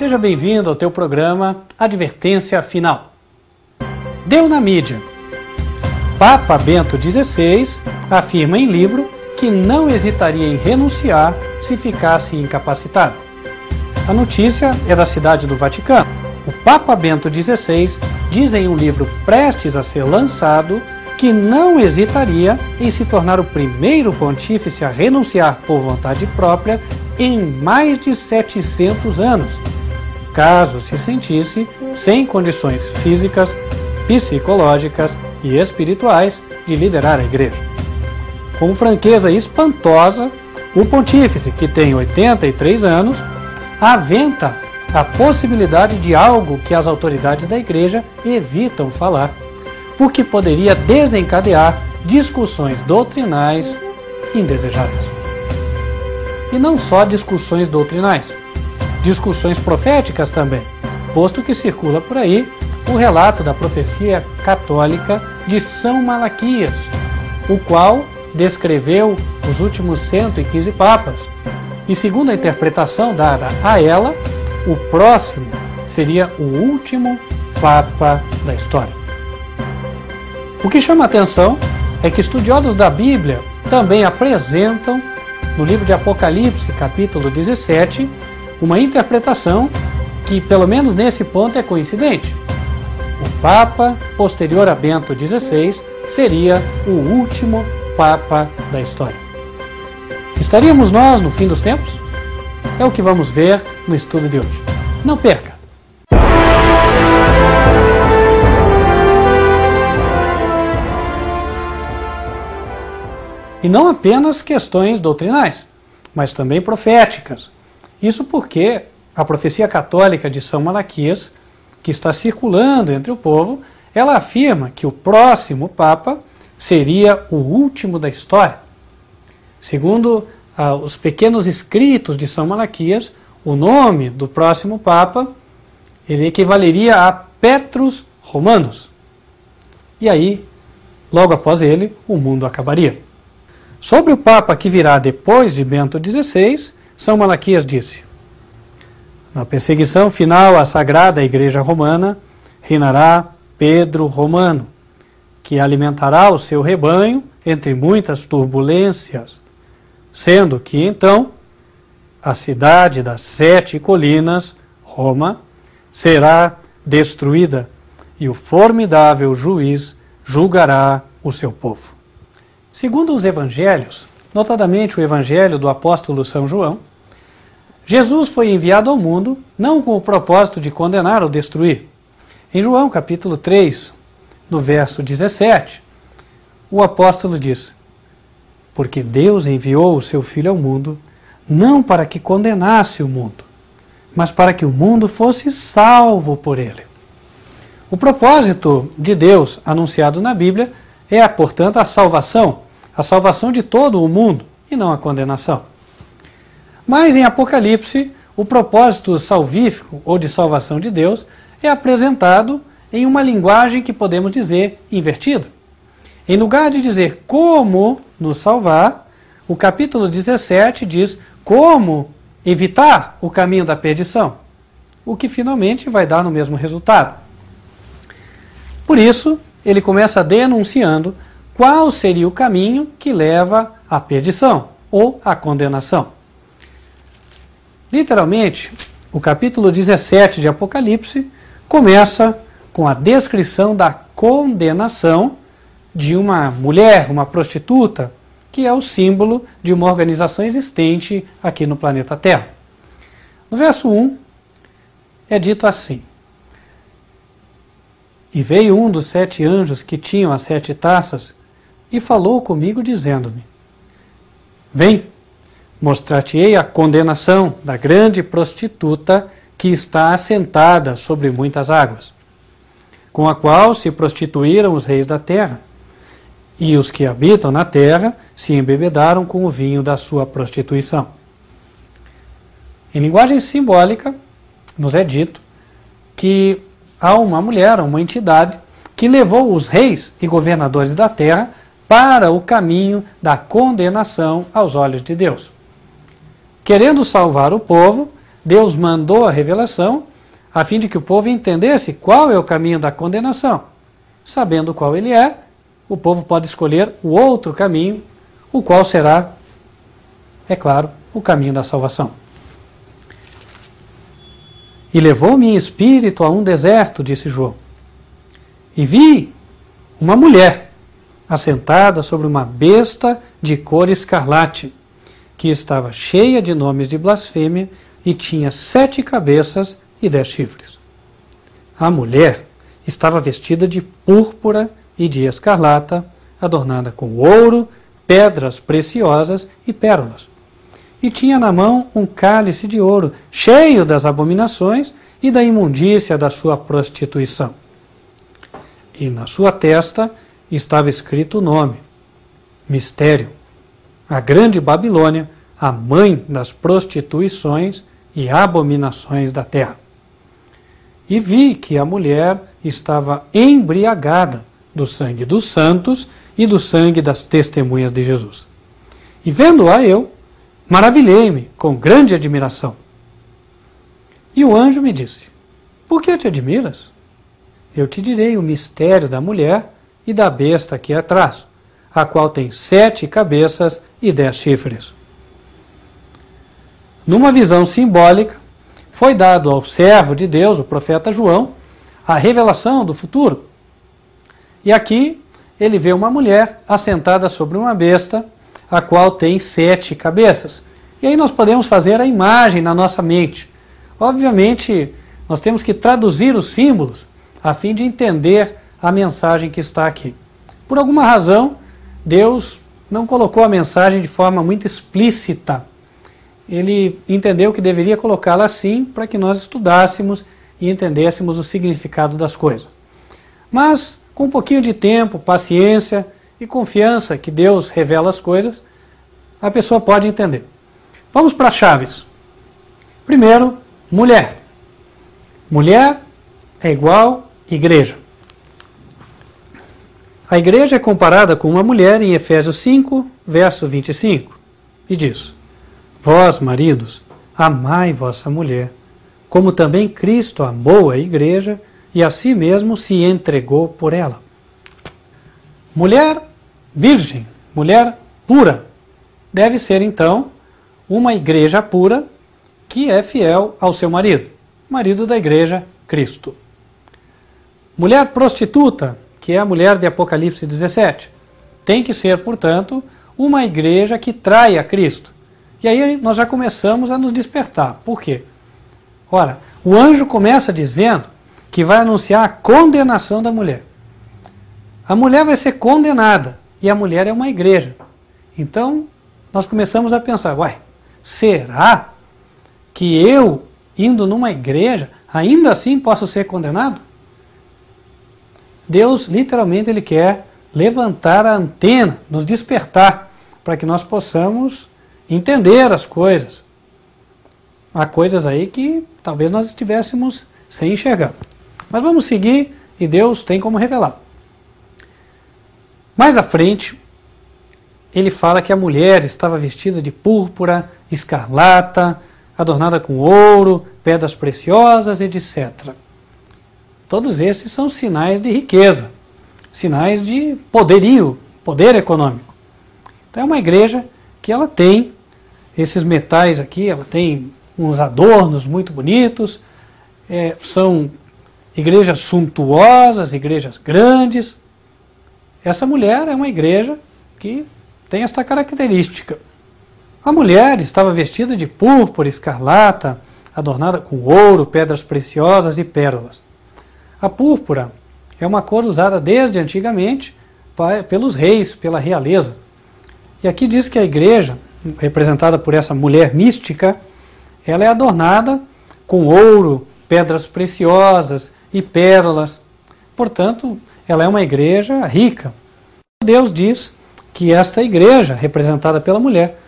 Seja bem-vindo ao teu programa Advertência Final. Deu na mídia. Papa Bento XVI afirma em livro que não hesitaria em renunciar se ficasse incapacitado. A notícia é da cidade do Vaticano. O Papa Bento XVI diz em um livro prestes a ser lançado que não hesitaria em se tornar o primeiro pontífice a renunciar por vontade própria em mais de 700 anos, caso se sentisse sem condições físicas, psicológicas e espirituais de liderar a Igreja. Com franqueza espantosa, o pontífice, que tem 83 anos, aventa a possibilidade de algo que as autoridades da Igreja evitam falar, o que poderia desencadear discussões doutrinais indesejadas. E não só discussões doutrinais, discussões proféticas também, posto que circula por aí o relato da profecia católica de São Malaquias, o qual descreveu os últimos 115 papas, e segundo a interpretação dada a ela, o próximo seria o último papa da história. O que chama a atenção é que estudiosos da Bíblia também apresentam, no livro de Apocalipse, capítulo 17, uma interpretação que, pelo menos nesse ponto, é coincidente. O Papa posterior a Bento XVI seria o último Papa da história. Estaríamos nós no fim dos tempos? É o que vamos ver no estudo de hoje. Não perca! E não apenas questões doutrinais, mas também proféticas. Isso porque a profecia católica de São Malaquias, que está circulando entre o povo, ela afirma que o próximo Papa seria o último da história. Segundo os pequenos escritos de São Malaquias, o nome do próximo Papa ele equivaleria a Petrus Romanus. E aí, logo após ele, o mundo acabaria. Sobre o Papa que virá depois de Bento XVI, São Malaquias disse: na perseguição final à Sagrada Igreja Romana, reinará Pedro Romano, que alimentará o seu rebanho entre muitas turbulências, sendo que então a cidade das 7 colinas, Roma, será destruída e o formidável juiz julgará o seu povo. Segundo os evangelhos, notadamente o evangelho do apóstolo São João, Jesus foi enviado ao mundo não com o propósito de condenar ou destruir. Em João capítulo 3, no verso 17, o apóstolo diz: porque Deus enviou o seu Filho ao mundo, não para que condenasse o mundo, mas para que o mundo fosse salvo por ele. O propósito de Deus anunciado na Bíblia é, portanto, a salvação de todo o mundo e não a condenação. Mas em Apocalipse, o propósito salvífico ou de salvação de Deus é apresentado em uma linguagem que podemos dizer invertida. Em lugar de dizer como nos salvar, o capítulo 17 diz como evitar o caminho da perdição, o que finalmente vai dar no mesmo resultado. Por isso, ele começa denunciando qual seria o caminho que leva à perdição ou à condenação. Literalmente, o capítulo 17 de Apocalipse começa com a descrição da condenação de uma mulher, uma prostituta, que é o símbolo de uma organização existente aqui no planeta Terra. No verso 1 é dito assim: e veio um dos 7 anjos que tinham as 7 taças e falou comigo dizendo-me: vem, mostrar-te-ei a condenação da grande prostituta que está assentada sobre muitas águas, com a qual se prostituíram os reis da terra, e os que habitam na terra se embebedaram com o vinho da sua prostituição. Em linguagem simbólica, nos é dito que há uma mulher, uma entidade, que levou os reis e governadores da terra para o caminho da condenação aos olhos de Deus. Querendo salvar o povo, Deus mandou a revelação a fim de que o povo entendesse qual é o caminho da condenação. Sabendo qual ele é, o povo pode escolher o outro caminho, o qual será, é claro, o caminho da salvação. E levou-me em espírito a um deserto, disse João, e vi uma mulher assentada sobre uma besta de cor escarlate, que estava cheia de nomes de blasfêmia e tinha 7 cabeças e 10 chifres. A mulher estava vestida de púrpura e de escarlata, adornada com ouro, pedras preciosas e pérolas. E tinha na mão um cálice de ouro, cheio das abominações e da imundícia da sua prostituição. E na sua testa estava escrito o nome, Mistério, a grande Babilônia, a mãe das prostituições e abominações da terra. E vi que a mulher estava embriagada do sangue dos santos e do sangue das testemunhas de Jesus. E vendo-a eu, maravilhei-me com grande admiração. E o anjo me disse, por que te admiras? Eu te direi o mistério da mulher e da besta que é atrás, a qual tem 7 cabeças e 10 chifres. Numa visão simbólica, foi dado ao servo de Deus, o profeta João, a revelação do futuro. E aqui ele vê uma mulher assentada sobre uma besta, a qual tem 7 cabeças. E aí nós podemos fazer a imagem na nossa mente. Obviamente, nós temos que traduzir os símbolos a fim de entender a mensagem que está aqui. Por alguma razão, Deus não colocou a mensagem de forma muito explícita. Ele entendeu que deveria colocá-la assim para que nós estudássemos e entendêssemos o significado das coisas. Mas, com um pouquinho de tempo, paciência e confiança que Deus revela as coisas, a pessoa pode entender. Vamos para as chaves. Primeiro, mulher. Mulher é igual igreja. A igreja é comparada com uma mulher em Efésios 5, verso 25, e diz: Vós, maridos, amai vossa mulher, como também Cristo amou a igreja e a si mesmo se entregou por ela. Mulher virgem, mulher pura, deve ser então uma igreja pura que é fiel ao seu marido, marido da igreja, Cristo. Mulher prostituta, que é a mulher de Apocalipse 17, tem que ser, portanto, uma igreja que trai a Cristo. E aí nós já começamos a nos despertar. Por quê? Ora, o anjo começa dizendo que vai anunciar a condenação da mulher. A mulher vai ser condenada e a mulher é uma igreja. Então, nós começamos a pensar, será que eu, indo numa igreja, ainda assim posso ser condenado? Deus, literalmente, Ele quer levantar a antena, nos despertar, para que nós possamos entender as coisas. Há coisas aí que talvez nós estivéssemos sem enxergar. Mas vamos seguir e Deus tem como revelar. Mais à frente, ele fala que a mulher estava vestida de púrpura, escarlata, adornada com ouro, pedras preciosas, etc. Todos esses são sinais de riqueza, sinais de poderio, poder econômico. Então é uma igreja que ela tem esses metais aqui, ela tem uns adornos muito bonitos, são igrejas suntuosas, igrejas grandes. Essa mulher é uma igreja que tem esta característica. A mulher estava vestida de púrpura, escarlata, adornada com ouro, pedras preciosas e pérolas. A púrpura é uma cor usada desde antigamente pelos reis, pela realeza. E aqui diz que a igreja, representada por essa mulher mística, ela é adornada com ouro, pedras preciosas e pérolas. Portanto, ela é uma igreja rica. Deus diz que esta igreja, representada pela mulher,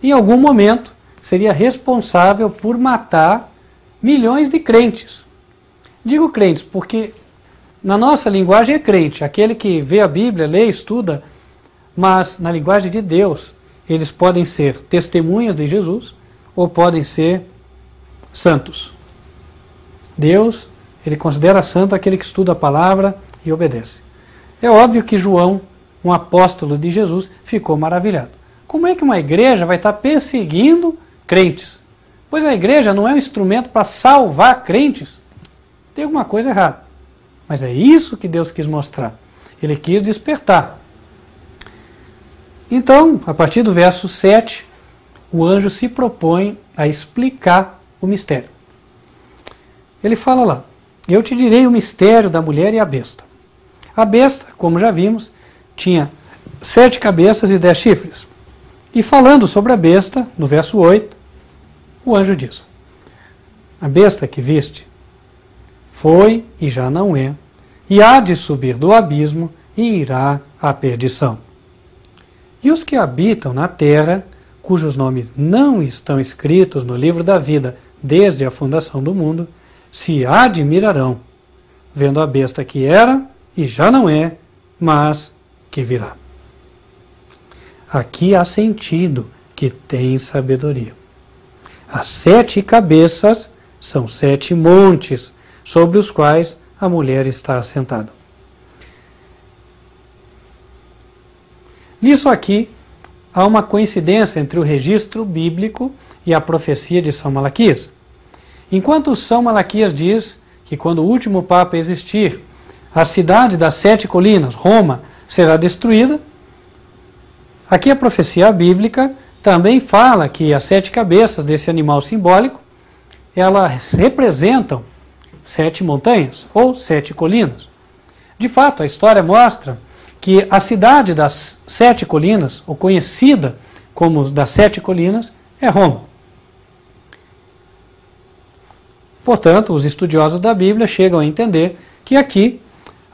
em algum momento seria responsável por matar milhões de crentes. Digo crentes porque na nossa linguagem é crente, aquele que vê a Bíblia, lê, estuda, mas na linguagem de Deus, eles podem ser testemunhas de Jesus ou podem ser santos. Deus, ele considera santo aquele que estuda a palavra e obedece. É óbvio que João, um apóstolo de Jesus, ficou maravilhado. Como é que uma igreja vai estar perseguindo crentes? Pois a igreja não é um instrumento para salvar crentes. Tem alguma coisa errada. Mas é isso que Deus quis mostrar. Ele quis despertar. Então, a partir do verso 7, o anjo se propõe a explicar o mistério. Ele fala lá: eu te direi o mistério da mulher e a besta. A besta, como já vimos, tinha 7 cabeças e 10 chifres. E falando sobre a besta, no verso 8, o anjo diz: a besta que viste foi e já não é, e há de subir do abismo e irá à perdição. E os que habitam na terra, cujos nomes não estão escritos no livro da vida desde a fundação do mundo, se admirarão, vendo a besta que era e já não é, mas que virá. Aqui há sentido que tem sabedoria. As 7 cabeças são 7 montes sobre os quais a mulher está assentada. Nisso aqui há uma coincidência entre o registro bíblico e a profecia de São Malaquias. Enquanto São Malaquias diz que quando o último Papa existir, a cidade das 7 colinas, Roma, será destruída, aqui a profecia bíblica também fala que as 7 cabeças desse animal simbólico, elas representam 7 montanhas ou 7 colinas. De fato, a história mostra que a cidade das 7 colinas, ou conhecida como das 7 colinas, é Roma. Portanto, os estudiosos da Bíblia chegam a entender que aqui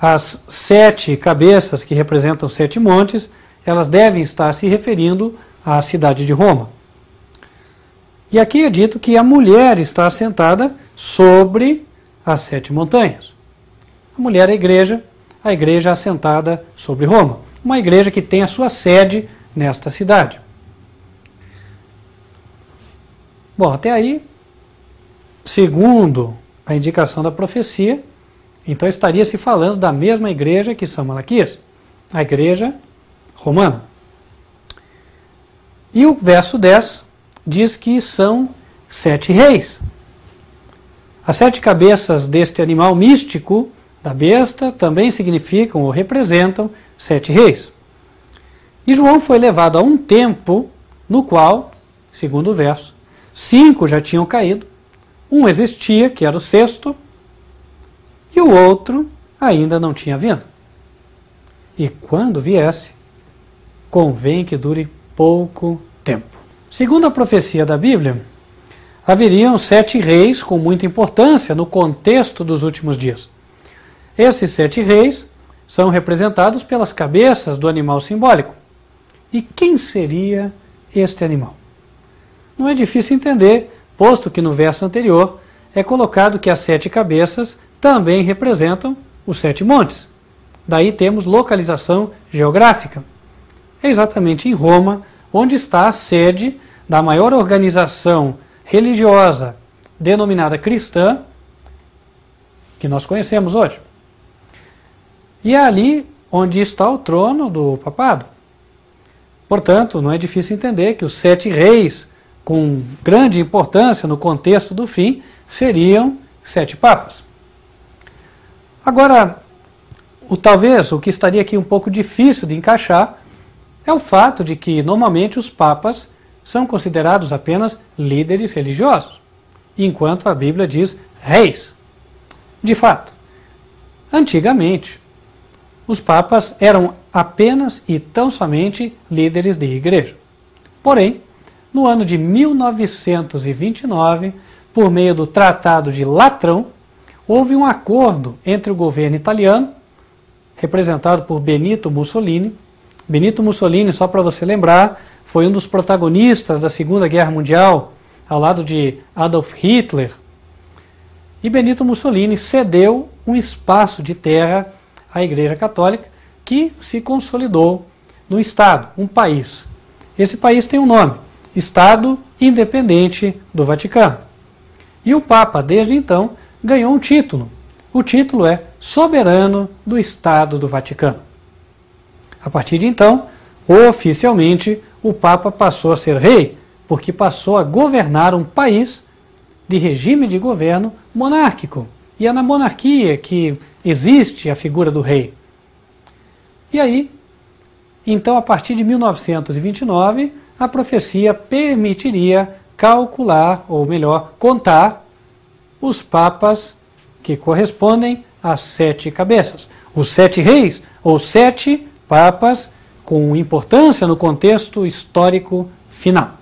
as 7 cabeças que representam 7 montes, elas devem estar se referindo à cidade de Roma. E aqui é dito que a mulher está assentada sobre as 7 montanhas. A mulher é a igreja assentada sobre Roma. Uma igreja que tem a sua sede nesta cidade. Bom, até aí, segundo a indicação da profecia, então estaria se falando da mesma igreja que São Malaquias, a igreja romana. E o verso 10 diz que são 7 reis. As 7 cabeças deste animal místico, da besta, também significam ou representam 7 reis. E João foi levado a um tempo no qual, segundo o verso, 5 já tinham caído, um existia, que era o 6º, e o outro ainda não tinha vindo. E quando viesse, convém que dure pouco tempo. Segundo a profecia da Bíblia, haveriam 7 reis com muita importância no contexto dos últimos dias. Esses 7 reis são representados pelas cabeças do animal simbólico. E quem seria este animal? Não é difícil entender, posto que no verso anterior é colocado que as 7 cabeças também representam os 7 montes. Daí temos localização geográfica. É exatamente em Roma, onde está a sede da maior organização religiosa denominada cristã que nós conhecemos hoje. E é ali onde está o trono do papado. Portanto, não é difícil entender que os 7 reis, com grande importância no contexto do fim, seriam 7 papas. Agora, talvez o que estaria aqui um pouco difícil de encaixar é o fato de que, normalmente, os papas são considerados apenas líderes religiosos, enquanto a Bíblia diz reis. De fato, antigamente, os papas eram apenas e tão somente líderes de igreja. Porém, no ano de 1929, por meio do Tratado de Latrão, houve um acordo entre o governo italiano, representado por Benito Mussolini. Benito Mussolini, só para você lembrar, foi um dos protagonistas da Segunda Guerra Mundial, ao lado de Adolf Hitler. E Benito Mussolini cedeu um espaço de terra à Igreja Católica, que se consolidou num Estado, um país. Esse país tem um nome, Estado Independente do Vaticano. E o Papa, desde então, ganhou um título. O título é Soberano do Estado do Vaticano. A partir de então, oficialmente, o Papa passou a ser rei, porque passou a governar um país de regime de governo monárquico. E é na monarquia que existe a figura do rei. E aí, então, a partir de 1929, a profecia permitiria calcular, ou melhor, contar os papas que correspondem às 7 cabeças. Os 7 reis, ou 7 papas com importância no contexto histórico final.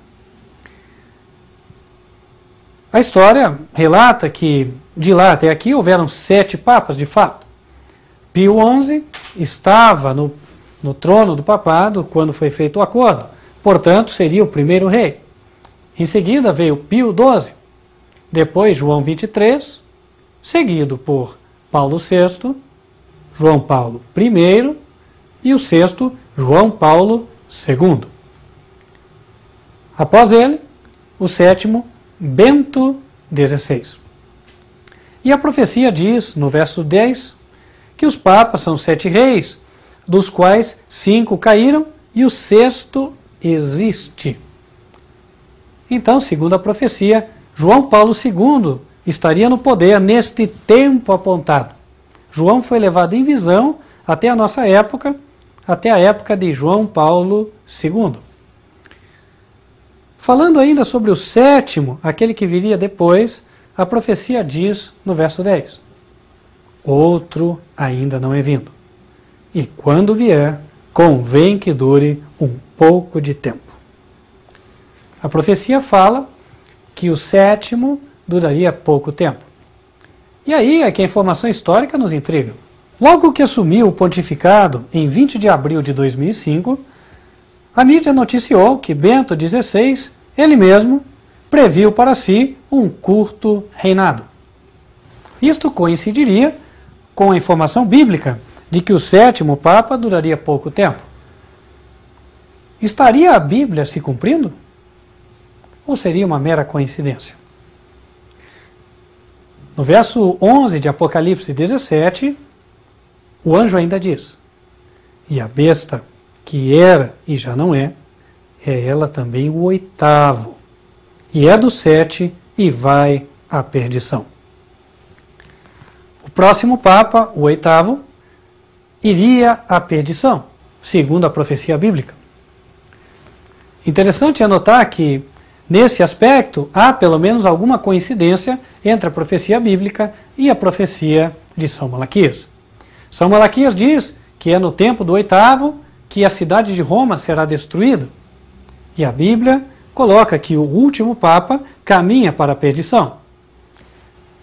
A história relata que de lá até aqui houveram 7 papas de fato. Pio XI estava no trono do papado quando foi feito o acordo, portanto seria o primeiro rei. Em seguida veio Pio XII, depois João XXIII, seguido por Paulo VI, João Paulo I e o sexto, João Paulo II. Após ele, o sétimo, Bento XVI. E a profecia diz, no verso 10, que os papas são 7 reis, dos quais 5 caíram e o sexto existe. Então, segundo a profecia, João Paulo II estaria no poder neste tempo apontado. João foi levado em visão até a nossa época, até a época de João Paulo II. Falando ainda sobre o sétimo, aquele que viria depois, a profecia diz no verso 10: outro ainda não é vindo, e quando vier, convém que dure um pouco de tempo. A profecia fala que o sétimo duraria pouco tempo. E aí é que a informação histórica nos intriga. Logo que assumiu o pontificado, em 20 de abril de 2005, a mídia noticiou que Bento XVI, ele mesmo, previu para si um curto reinado. Isto coincidiria com a informação bíblica de que o sétimo Papa duraria pouco tempo. Estaria a Bíblia se cumprindo? Ou seria uma mera coincidência? No verso 11 de Apocalipse 17, o anjo ainda diz: e a besta, que era e já não é ela também o oitavo, e é do 7 e vai à perdição. O próximo Papa, o oitavo, iria à perdição, segundo a profecia bíblica. Interessante é notar que, nesse aspecto, há pelo menos alguma coincidência entre a profecia bíblica e a profecia de São Malaquias. São Malaquias diz que é no tempo do oitavo que a cidade de Roma será destruída. E a Bíblia coloca que o último Papa caminha para a perdição.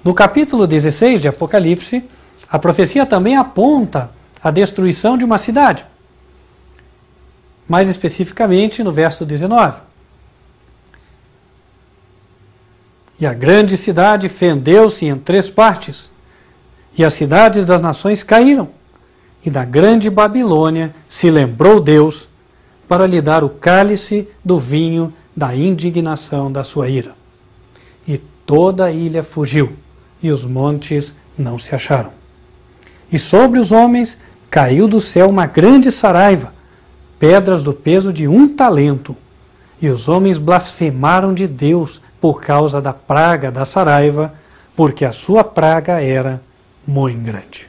No capítulo 16 de Apocalipse, a profecia também aponta a destruição de uma cidade. Mais especificamente no verso 19. E a grande cidade fendeu-se em 3 partes, e as cidades das nações caíram, e da grande Babilônia se lembrou Deus para lhe dar o cálice do vinho da indignação da sua ira. E toda a ilha fugiu, e os montes não se acharam. E sobre os homens caiu do céu uma grande saraiva, pedras do peso de 1 talento, e os homens blasfemaram de Deus por causa da praga da saraiva, porque a sua praga era muito grande.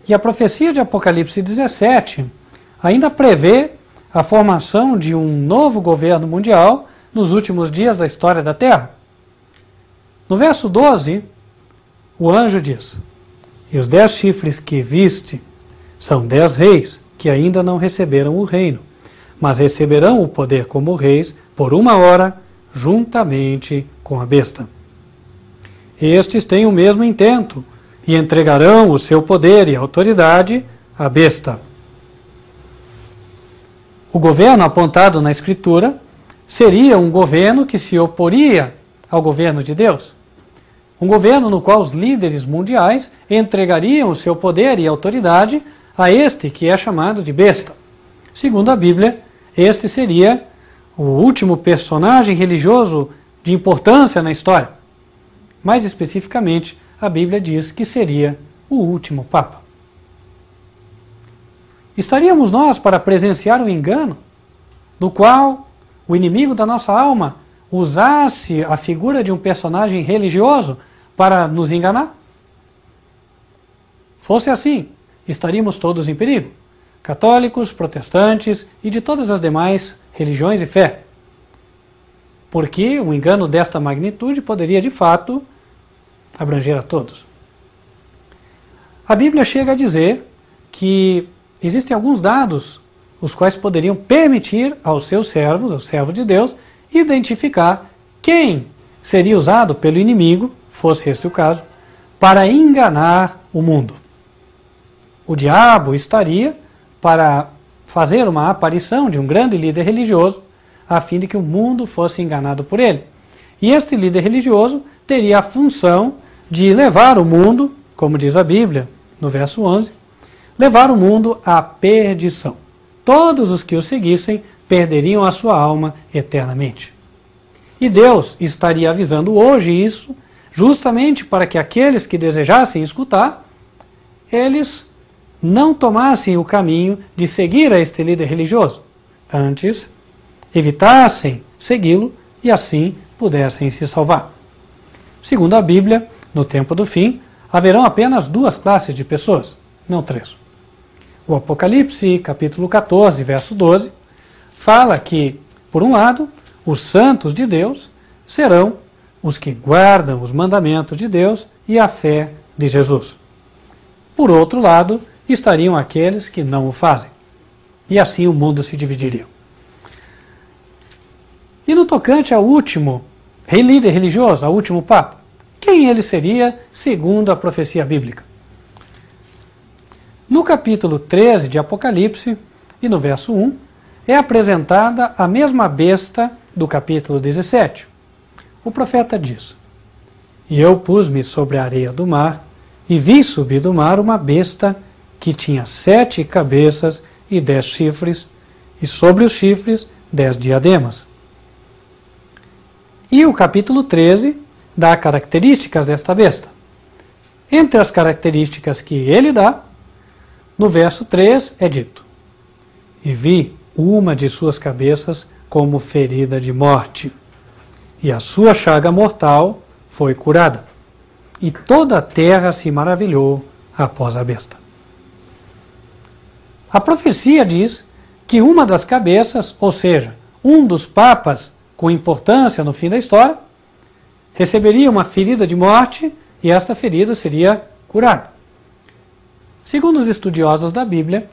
E a profecia de Apocalipse 17 ainda prevê a formação de um novo governo mundial nos últimos dias da história da Terra. No verso 12, o anjo diz: e os 10 chifres que viste são 10 reis que ainda não receberam o reino, mas receberão o poder como reis por 1 hora, juntamente com a besta. Estes têm o mesmo intento, e entregarão o seu poder e autoridade à besta. O governo apontado na Escritura seria um governo que se oporia ao governo de Deus. Um governo no qual os líderes mundiais entregariam o seu poder e autoridade a este que é chamado de besta. Segundo a Bíblia, este seria o último personagem religioso de importância na história. Mais especificamente, a Bíblia diz que seria o último Papa. Estaríamos nós para presenciar um engano no qual o inimigo da nossa alma usasse a figura de um personagem religioso para nos enganar? Fosse assim, estaríamos todos em perigo, católicos, protestantes e de todas as demais religiões e fé. Porque um engano desta magnitude poderia, de fato, abranger a todos. A Bíblia chega a dizer que existem alguns dados os quais poderiam permitir aos seus servos, aos servos de Deus, identificar quem seria usado pelo inimigo, fosse este o caso, para enganar o mundo. O diabo estaria para fazer uma aparição de um grande líder religioso, a fim de que o mundo fosse enganado por ele. E este líder religioso teria a função de levar o mundo, como diz a Bíblia, no verso 11, levar o mundo à perdição. Todos os que o seguissem perderiam a sua alma eternamente. E Deus estaria avisando hoje isso, justamente para que aqueles que desejassem escutar, eles não tomassem o caminho de seguir a este líder religioso. Antes, evitassem segui-lo e assim pudessem se salvar. Segundo a Bíblia, no tempo do fim, haverão apenas duas classes de pessoas, não três. O Apocalipse, capítulo 14, verso 12, fala que, por um lado, os santos de Deus serão os que guardam os mandamentos de Deus e a fé de Jesus. Por outro lado, estariam aqueles que não o fazem. E assim o mundo se dividiria. E no tocante ao último líder religioso, ao último Papa, quem ele seria segundo a profecia bíblica? No capítulo 13 de Apocalipse, e no verso 1, é apresentada a mesma besta do capítulo 17. O profeta diz: E eu pus-me sobre a areia do mar, e vi subir do mar uma besta que tinha 7 cabeças e 10 chifres, e sobre os chifres 10 diademas. E o capítulo 13 dá características desta besta. Entre as características que ele dá, no verso 3 é dito: E vi uma de suas cabeças como ferida de morte, e a sua chaga mortal foi curada, e toda a terra se maravilhou após a besta. A profecia diz que uma das cabeças, ou seja, um dos papas com importância no fim da história, receberia uma ferida de morte e esta ferida seria curada. Segundo os estudiosos da Bíblia,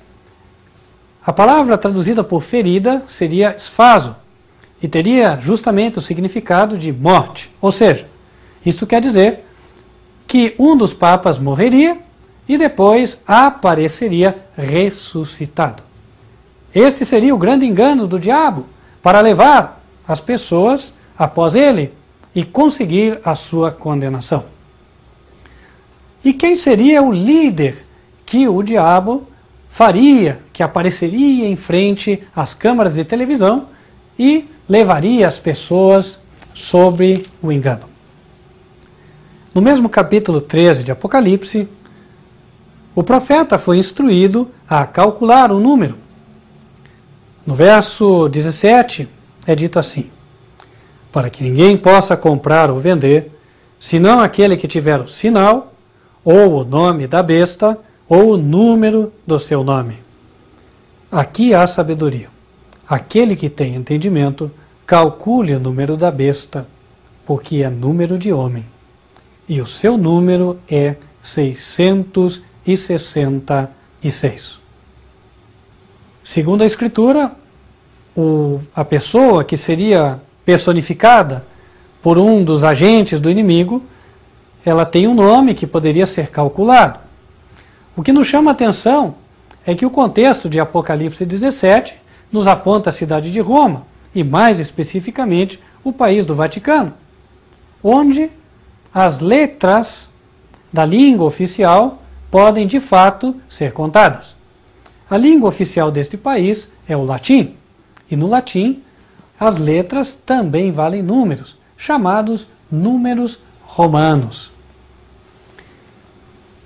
a palavra traduzida por ferida seria esfazo e teria justamente o significado de morte. Ou seja, isto quer dizer que um dos papas morreria e depois apareceria ressuscitado. Este seria o grande engano do diabo para levar as pessoas após ele e conseguir a sua condenação. E quem seria o líder que o diabo faria, que apareceria em frente às câmaras de televisão e levaria as pessoas sobre o engano? No mesmo capítulo 13 de Apocalipse, o profeta foi instruído a calcular o número. No verso 17 é dito assim: para que ninguém possa comprar ou vender, senão aquele que tiver o sinal, ou o nome da besta, ou o número do seu nome. Aqui há sabedoria. Aquele que tem entendimento, calcule o número da besta, porque é número de homem. E o seu número é 666. Segundo a Escritura, a pessoa que seria personificada por um dos agentes do inimigo, ela tem um nome que poderia ser calculado. O que nos chama a atenção é que o contexto de Apocalipse 17 nos aponta a cidade de Roma, e mais especificamente o país do Vaticano, onde as letras da língua oficial podem de fato ser contadas. A língua oficial deste país é o latim, e no latim as letras também valem números, chamados números romanos.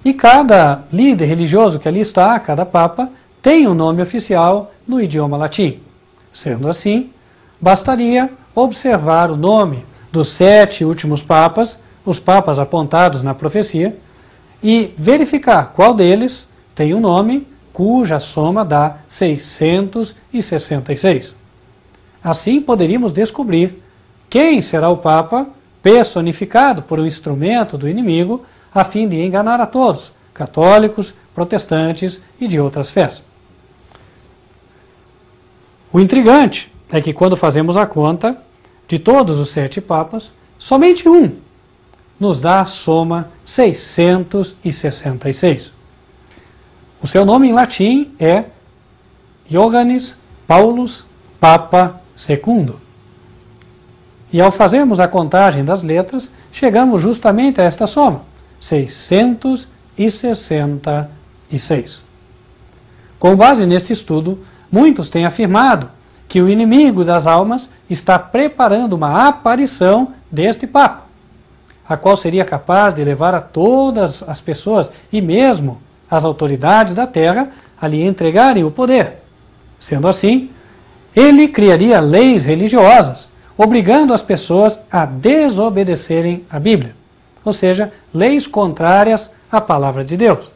E cada líder religioso que ali está, cada papa, tem um nome oficial no idioma latim. Sendo assim, bastaria observar o nome dos 7 últimos papas, os papas apontados na profecia, e verificar qual deles tem um nome cuja soma dá 666. Assim poderíamos descobrir quem será o papa personificado por um instrumento do inimigo a fim de enganar a todos, católicos, protestantes e de outras fés. O intrigante é que quando fazemos a conta de todos os 7 papas, somente um nos dá a soma 666. O seu nome em latim é Johannes Paulus Papa II. E ao fazermos a contagem das letras, chegamos justamente a esta soma, 666. Com base neste estudo, muitos têm afirmado que o inimigo das almas está preparando uma aparição deste Papa, a qual seria capaz de levar a todas as pessoas e mesmo as autoridades da terra a lhe entregarem o poder. Sendo assim, ele criaria leis religiosas, obrigando as pessoas a desobedecerem a Bíblia, ou seja, leis contrárias à palavra de Deus.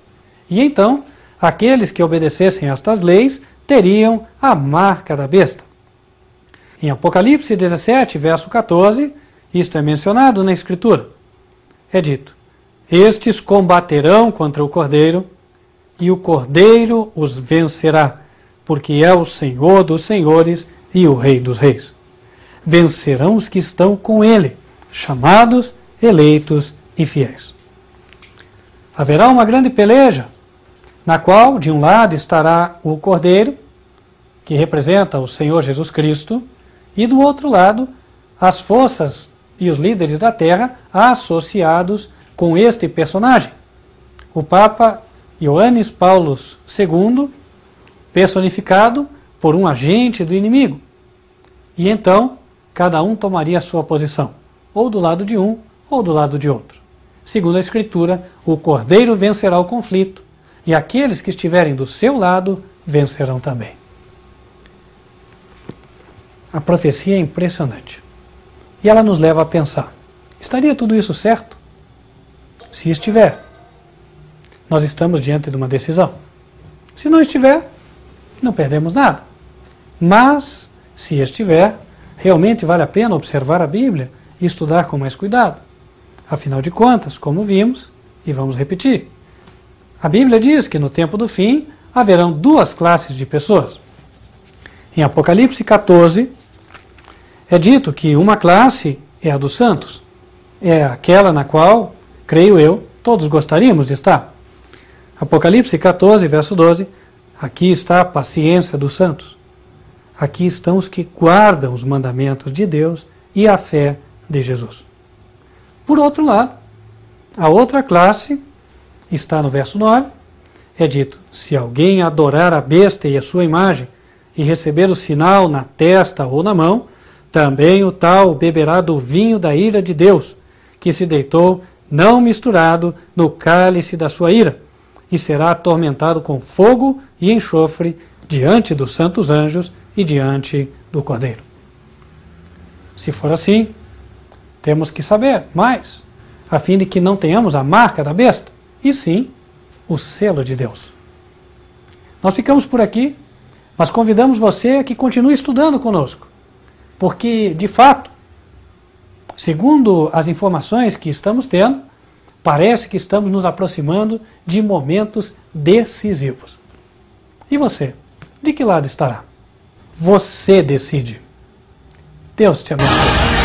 E então, aqueles que obedecessem a estas leis teriam a marca da besta. Em Apocalipse 17, verso 14, isto é mencionado na Escritura. É dito: estes combaterão contra o Cordeiro, e o Cordeiro os vencerá, porque é o Senhor dos senhores e o Rei dos reis. Vencerão os que estão com ele, chamados, eleitos e fiéis. Haverá uma grande peleja, na qual, de um lado, estará o Cordeiro, que representa o Senhor Jesus Cristo, e do outro lado, as forças e os líderes da terra associados com este personagem, o Papa Johannes Paulus II, personificado por um agente do inimigo. E então, cada um tomaria a sua posição, ou do lado de um, ou do lado de outro. Segundo a Escritura, o Cordeiro vencerá o conflito, e aqueles que estiverem do seu lado vencerão também. A profecia é impressionante. E ela nos leva a pensar, estaria tudo isso certo? Se estiver, nós estamos diante de uma decisão. Se não estiver, não perdemos nada. Mas, se estiver, realmente vale a pena observar a Bíblia e estudar com mais cuidado. Afinal de contas, como vimos, e vamos repetir, a Bíblia diz que no tempo do fim haverão 2 classes de pessoas. Em Apocalipse 14, é dito que uma classe é a dos santos, é aquela na qual, creio eu, todos gostaríamos de estar. Apocalipse 14, verso 12, aqui está a paciência dos santos. Aqui estão os que guardam os mandamentos de Deus e a fé de Jesus. Por outro lado, a outra classe está no verso 9, é dito, se alguém adorar a besta e a sua imagem e receber o sinal na testa ou na mão, também o tal beberá do vinho da ira de Deus, que se deitou não misturado no cálice da sua ira, e será atormentado com fogo e enxofre diante dos santos anjos e diante do Cordeiro. Se for assim, temos que saber mais, a fim de que não tenhamos a marca da besta, e sim o selo de Deus. Nós ficamos por aqui, mas convidamos você a que continue estudando conosco, porque, de fato, segundo as informações que estamos tendo, parece que estamos nos aproximando de momentos decisivos. E você? De que lado estará? Você decide. Deus te abençoe.